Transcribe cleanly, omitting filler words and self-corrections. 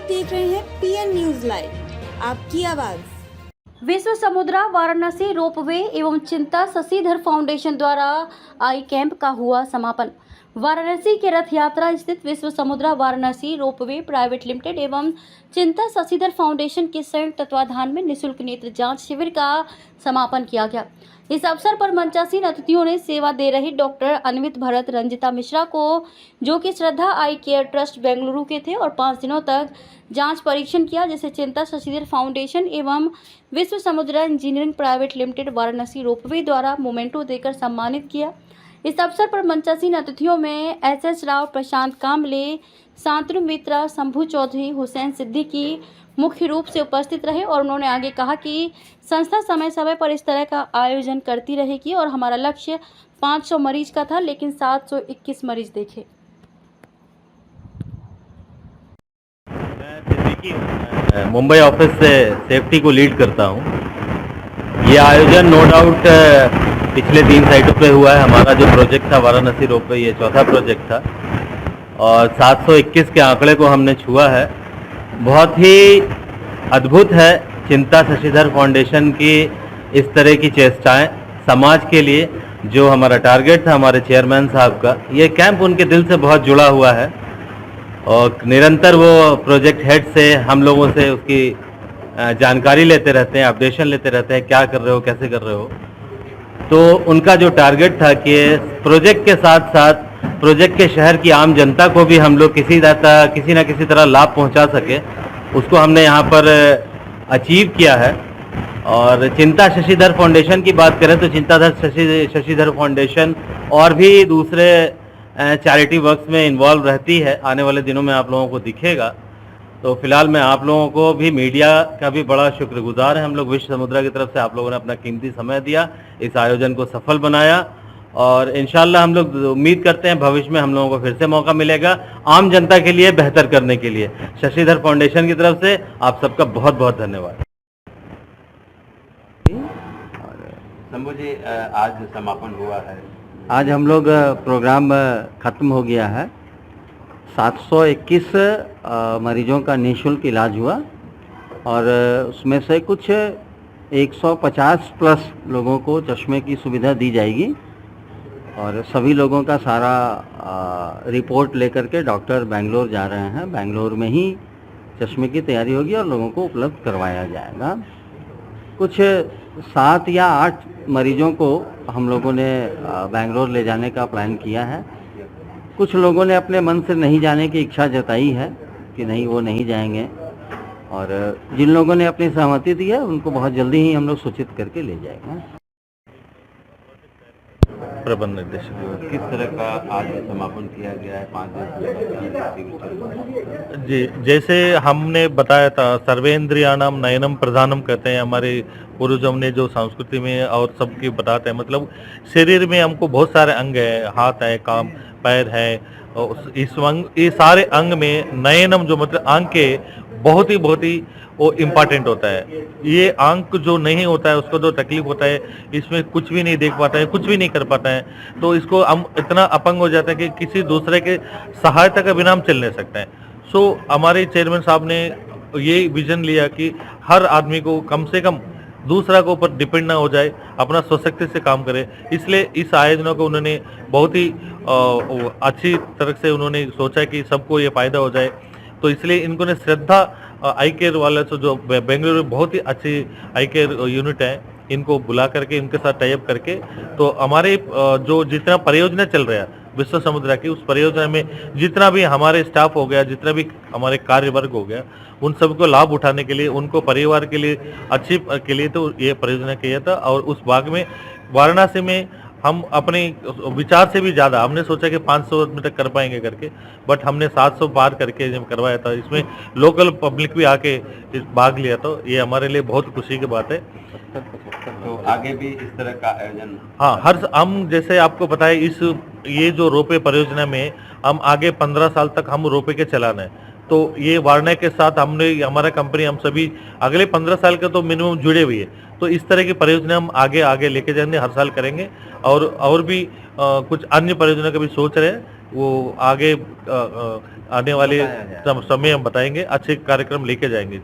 देख रहे हैं पीएन न्यूज लाइव, आपकी आवाज। विश्व समुद्रा वाराणसी रोपवे एवं चिंता शशिधर फाउंडेशन द्वारा आई कैंप का हुआ समापन। वाराणसी के रथ यात्रा स्थित विश्व समुद्रा वाराणसी रोपवे प्राइवेट लिमिटेड एवं चिंता शशिधर फाउंडेशन के संयुक्त तत्वाधान में निःशुल्क नेत्र जांच शिविर का समापन किया गया। इस अवसर पर मंचासीन अतिथियों ने सेवा दे रही डॉक्टर अनवित भरत रंजिता मिश्रा को, जो कि श्रद्धा आई केयर ट्रस्ट बेंगलुरु के थे, और 5 दिनों तक जांच परीक्षण किया, जिसे चिंता शशिधर फाउंडेशन एवं विश्व समुद्रा engineering private limited Varanasi ropeway द्वारा मोमेंटो देकर सम्मानित किया। इस अवसर पर मंचासीन अतिथियों में एस राव, प्रशांत कामले, शांतनु मित्रा, शंभू चौधरी, हुसैन सिद्दीकी मुख्य रूप से उपस्थित रहे और उन्होंने आगे कहा कि संस्था समय समय पर इस तरह का आयोजन करती रहेगी और हमारा लक्ष्य 500 मरीज का था, लेकिन 721 मरीज देखे। मैं मुंबई ऑफिस से सेफ्टी को लीड करता हूँ। ये आयोजन नो डाउट पिछले 3 साइटों पे हुआ है। हमारा जो प्रोजेक्ट था वाराणसी रोपवे, ये चौथा प्रोजेक्ट था और 721 के आंकड़े को हमने छुआ है। बहुत ही अद्भुत है चिंता शशिधर फाउंडेशन की इस तरह की चेष्टाएं समाज के लिए। जो हमारा टारगेट था हमारे चेयरमैन साहब का, ये कैंप उनके दिल से बहुत जुड़ा हुआ है और निरंतर वो प्रोजेक्ट हेड से, हम लोगों से उसकी जानकारी लेते रहते हैं, अपडेशन लेते रहते हैं, क्या कर रहे हो, कैसे कर रहे हो। तो उनका जो टारगेट था कि प्रोजेक्ट के साथ साथ प्रोजेक्ट के शहर की आम जनता को भी हम लोग किसी ना किसी तरह लाभ पहुंचा सके, उसको हमने यहाँ पर अचीव किया है। और चिंता शशिधर फाउंडेशन की बात करें तो चिंता शशिधर फाउंडेशन और भी दूसरे चैरिटी वर्क्स में इन्वॉल्व रहती है। आने वाले दिनों में आप लोगों को दिखेगा। तो फिलहाल मैं आप लोगों को भी, मीडिया का भी बड़ा शुक्रगुजार है। हम लोग विश्व समुद्रा की तरफ से आप लोगों ने अपना कीमती समय दिया, इस आयोजन को सफल बनाया और इंशाल्लाह हम लोग उम्मीद करते हैं भविष्य में हम लोगों को फिर से मौका मिलेगा आम जनता के लिए बेहतर करने के लिए। शशिधर फाउंडेशन की तरफ से आप सबका बहुत बहुत धन्यवाद। शंभू जी, आज समापन हुआ है। आज हम लोग प्रोग्राम ख़त्म हो गया है। 721 मरीजों का निःशुल्क इलाज हुआ और उसमें से कुछ 150 प्लस लोगों को चश्मे की सुविधा दी जाएगी और सभी लोगों का सारा रिपोर्ट लेकर के डॉक्टर बेंगलोर जा रहे हैं। बेंगलोर में ही चश्मे की तैयारी होगी और लोगों को उपलब्ध करवाया जाएगा। कुछ 7 या 8 मरीजों को हम लोगों ने बेंगलोर ले जाने का प्लान किया है। कुछ लोगों ने अपने मन से नहीं जाने की इच्छा जताई है कि नहीं, वो नहीं जाएंगे, और जिन लोगों ने अपनी सहमति दी है उनको बहुत जल्दी ही हम लोग सूचित करके ले जाएंगे। प्रबंध निर्देशक किस तरह का आज समापन किया गया है 5 दिन? जी, जैसे हमने बताया था, सर्वेंद्रियाणाम नयनम प्रधानम कहते हैं हमारे पूर्वजों ने, जो संस्कृति में और सबकी बताते हैं। मतलब शरीर में हमको बहुत सारे अंग है, हाथ है, काम पैर है, और ये सारे अंग में नयनम जो मतलब आंख के बहुत ही वो इम्पॉर्टेंट होता है। ये आंख जो नहीं होता है उसको जो तकलीफ होता है, इसमें कुछ भी नहीं देख पाता है, कुछ भी नहीं कर पाता है, तो इसको हम इतना अपंग हो जाता है कि किसी दूसरे के सहायता के बिना हम चल नहीं सकते हैं। सो हमारे चेयरमैन साहब ने ये विजन लिया कि हर आदमी को कम से कम दूसरा के ऊपर डिपेंड ना हो जाए, अपना स्वशक्ति से काम करे। इसलिए इस आयोजनों को उन्होंने बहुत ही अच्छी तरह से उन्होंने सोचा कि सबको ये फायदा हो जाए। तो इसलिए इनको ने श्रद्धा आई केयर वाले से, जो बेंगलुरु में बहुत ही अच्छी आई केयर यूनिट है, इनको बुला करके इनके साथ टाई अप करके, तो हमारे जो जितना परियोजना चल रहा है विश्व समुद्रा की, उस परियोजना में जितना भी हमारे स्टाफ हो गया, जितना भी हमारे कार्य वर्ग हो गया, उन सबको लाभ उठाने के लिए, उनको परिवार के लिए अच्छी के लिए तो ये परियोजना किया था। और उस भाग में वाराणसी में हम अपने विचार से भी ज़्यादा हमने सोचा कि 500 में तक कर पाएंगे करके, बट हमने 700 पार करके जब करवाया था। इसमें लोकल पब्लिक भी आके इस भाग लिया, तो ये हमारे लिए बहुत खुशी की बात है। तो आगे भी इस तरह का आयोजन? हाँ, हम जैसे आपको पता है, ये जो रोपे परियोजना में हम आगे 15 साल तक हम रोपे के चलाना है। तो ये वारणा के साथ हमारा कंपनी, हम सभी अगले 15 साल के तो मिनिमम जुड़े हुए है। तो इस तरह की परियोजना हम आगे लेके जाएंगे, हर साल करेंगे और भी कुछ अन्य परियोजना का भी सोच रहे हैं, वो आगे आने वाले बताया जाए। समय हम बताएंगे, अच्छे कार्यक्रम लेके जाएंगे।